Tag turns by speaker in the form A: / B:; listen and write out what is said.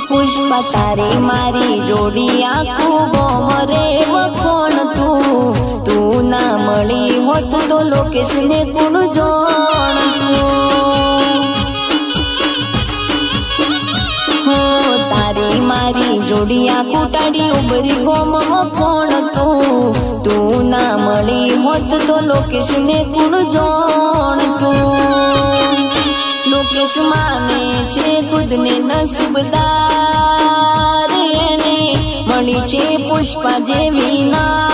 A: પુષ્પા તારી મારી જોડી આખું ગોમ રે વખોણ તું ના મળી હોત તો લોકેશ ને કોણ જાણતું તારી મારી જોડી આખું ટાડી ઉભરી ગોમ વખોણ તું ના મળી હોત તો લોકેશ ને કોણ જાણતું લોકેશ માને છે ખુદને નસીબદાર એને મળી છે પુષ્પા જેવી ના